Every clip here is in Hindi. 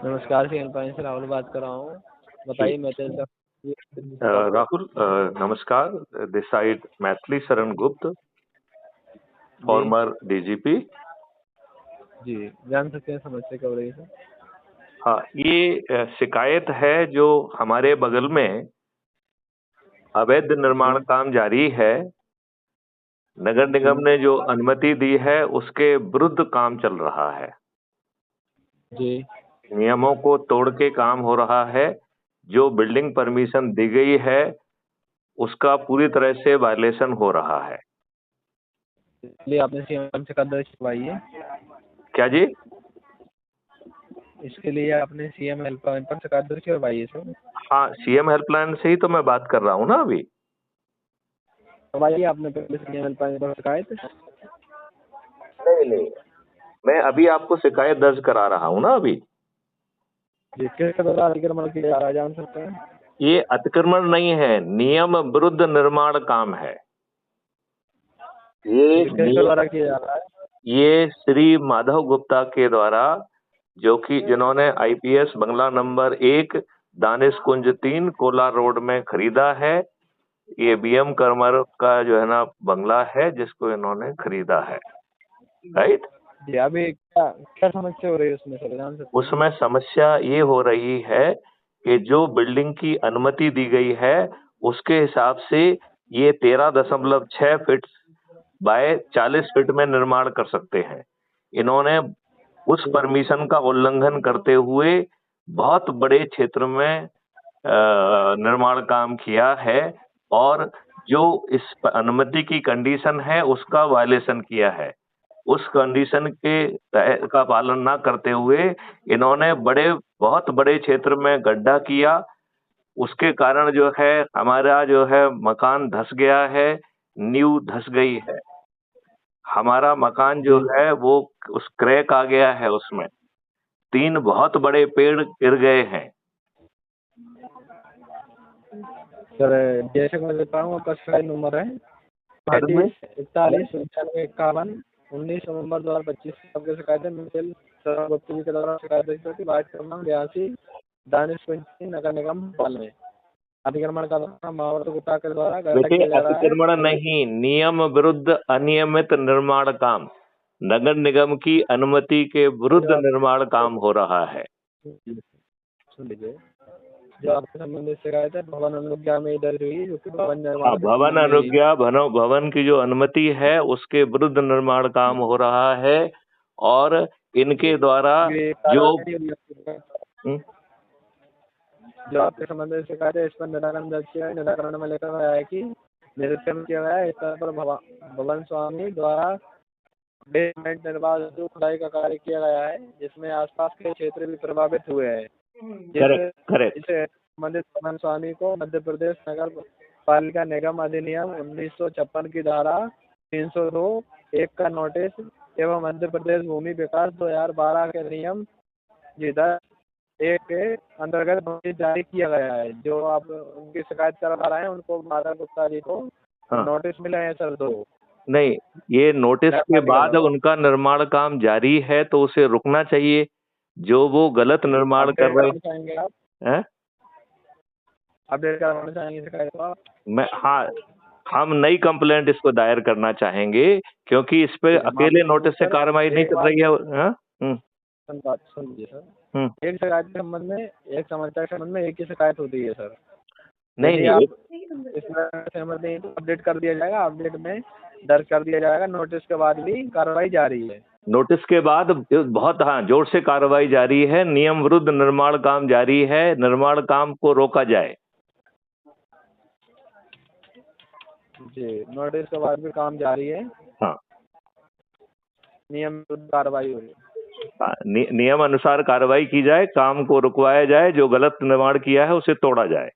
नमस्कार, सीएम पाइन से राहुल बात कर रहा हूँ। बताइए मैं तेरे राहुल, नमस्कार। This side Maithili Sharan Gupt, ji farmer DGP. जी जान सकते हैं समस्या क्या हो रही है सर? हाँ, ये शिकायत है जो हमारे बगल में अवैध निर्माण जी काम जारी है। नगर जी निगम ने जो अनुमति दी है उसके विरुद्ध काम चल रहा है। जी नियमों को तोड़ के काम हो रहा है। जो बिल्डिंग परमिशन दी गई है उसका पूरी तरह से वायलेशन हो रहा है। इसलिए आपने सीएम से दर्ज करवाई है। क्या जी? इसके लिए आपने सीएम हेल्पलाइन पर शिकायत दर्ज करवाई है सर। हाँ, सीएम हेल्पलाइन से ही तो मैं बात कर रहा हूँ ना अभी। करवाइए आपने पहले सीएम हेल्पलाइन पर शिकायत। नहीं नहीं, मैं अभी आपको शिकायत दर्ज करा रहा हूँ ना अभी। जी किसके द्वारा अतिक्रमण किया जा रहा है जान सकते हैं? ये अतिक्रमण नहीं है, नियम विरुद्ध निर्माण काम है। ये किसके द्वारा किया जा रहा है? ये श्री माधव गुप्ता के द्वारा, जो कि जिन्होंने आईपीएस बंगला नंबर 1 दानिश कुंज 3 कोला रोड में खरीदा है। ये बीएम करमर का जो है ना बंगला है जिसको इन्होंने खरीदा है, राइट। जी अभी क्या क्या समस्या हो रही है उसमें सर जान सकते हैं? उसमें समस्या ये हो रही है कि जो बिल्डिंग की अनुमति दी गई है उसके हिसाब से ये 13.6 फीट बाय 40 फीट में निर्माण कर सकते हैं। इन्होंने उस परमिशन का उल्लंघन करते हुए बहुत बड़े क्षेत्र में निर्माण काम किया है और जो इस अनुमति की कंडीशन है उसका वायलेशन किया है। उस कंडीशन के का पालन ना करते हुए इन्होंने बहुत बड़े क्षेत्र में गड्ढा किया। उसके कारण जो है हमारा जो है मकान धंस गया है, नींव धंस गई है। हमारा मकान जो जी है वो उस क्रैक आ गया है, उसमें 3 बहुत बड़े पेड़ गिर गए हैं। सर जैसे मैं देता हूँ आपका शिकायत नंबर है बाद में 35 41 95 51 19 नवंबर 2025 आपके शिकायत है मिसेल गुप्ता जी के द्वारा शिकायत दर्ज करती वार्ड क्रमांक 82 दानिश कुंज नगर निगम भोपाल में अतिक्रमण का मावत गुप्ता के द्वारा गड्ढा देखिए, किया जा रहा है। अतिक्रमण नहीं, नियम विरुद्ध अनियमित निर्माण काम, नगर निगम की अनुमति के विरुद्ध निर्माण काम हो रहा है। सुन लीजिए जो आपके संबंधित शिकायत है भवन अनुज्ञा में दर्ज हुई जो कि भवन निर्माण हाँ, के भवन संबंध में हुई। अनुज्ञा भवन की जो अनुमति है उसके विरुद्ध निर्माण काम हो रहा है और इनके द्वारा ये जो कार्रवाई हुई है। जो आपके संबंध में शिकायत है इस पर निराकरण दर्ज किया है। निराकरण में लिखा गया है कि निरीक्षण किया गया है इस तरह पर भवन स्वामी द्वारा बेसमेंट निर्माण जो खुदाई का कार्य किया गया है जिसमें आसपास के क्षेत्र भी प्रभावित हुए हैं। करेक्ट इसे संबंधित भवन स्वामी को मध्य प्रदेश नगर पालिका निगम अधिनियम 1956 की धारा 302(1) का नोटिस एवं मध्य प्रदेश भूमि विकास 2012 के नियम 10(1) के अंतर्गत नोटिस जारी किया गया है। जो आप उनकी शिकायत करवा रहे हैं उनको माधव गुप्ता जी को नोटिस मिले हैं सर 2। नहीं, ये नोटिस के बाद उनका निर्माण काम जारी है तो उसे रुकना चाहिए। जो वो गलत निर्माण कर रहे हैं, अपडेट करवाना चाहेंगे शिकायत को आप? हाँ, हम नई कंप्लेंट इसको दायर करना चाहेंगे क्योंकि इस पे अकेले नोटिस से कार्रवाई नहीं कर रही है। सुनिए सर, एक शिकायत के संबंध में एक समस्या के संबंध में एक ही शिकायत होती है सर। नहीं आप इसमें सहमत नहीं तो अपडेट कर दिया जाएगा। अपडेट में दर्ज कर दिया जाएगा। नोटिस के बाद भी कार्रवाई जारी है। नोटिस के बाद बहुत जोर से कार्रवाई जारी है। नियम विरुद्ध निर्माण काम जारी है। निर्माण काम को रोका जाए। जी, नोटिस के बाद भी काम जारी है। हाँ, नियम विरुद्ध कार्रवाई हो रही है। नियम अनुसार कार्रवाई की जाए, काम को रुकवाया जाए, जो गलत निर्माण किया है उसे तोड़ा जाए।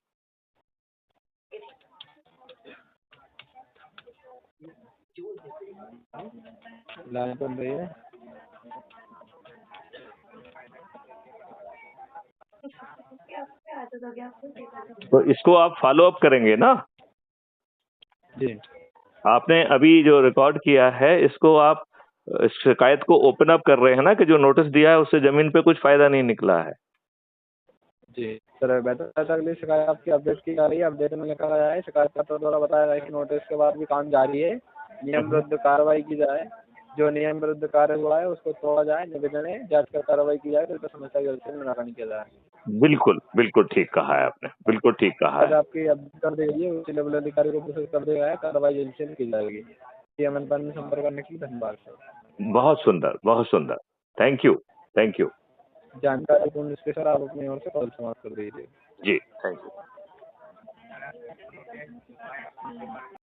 लाइन बन रही है। तो इसको आप फॉलो अप करेंगे ना? जी, आपने अभी जो रिकॉर्ड किया है इसको आप शिकायत को ओपन अप कर रहे हैं ना कि जो नोटिस दिया है उससे जमीन पे कुछ फायदा नहीं निकला है। जी सर, बेहतर रहता अगली शिकायत आपकी अपडेट की जा रही है। अपडेट में लिखा गया है शिकायतकर्ता द्वारा बताया गया है कि नोटिस के बाद भी काम जारी है, नियम विरुद्ध कार्रवाई की जाए। जो नियम विरुद्ध कार्य हुआ है उसको तोड़ा जाए, निवेदन है जांच कर कार्रवाई की जाए, फिर समस्या जल्द से निराकरण किया जाए। बिल्कुल बिल्कुल ठीक कहा है आपने, बिल्कुल ठीक कहा आज है। आपकी अपडेट कर दी गई है, उच्च लेवल अधिकारी को प्रोसेस कर दिया गया है, कार्रवाई जल्द से जल्द की जाएगी। ये अमन पर संपर्क करने के लिए धन्यवाद सर। बहुत सुंदर, बहुत सुंदर। Thank you, thank you. जानकारी पूर्ण इसके सर आप अपनी ओर से कॉल समाप्त कर दीजिए। जी, थैंक यू।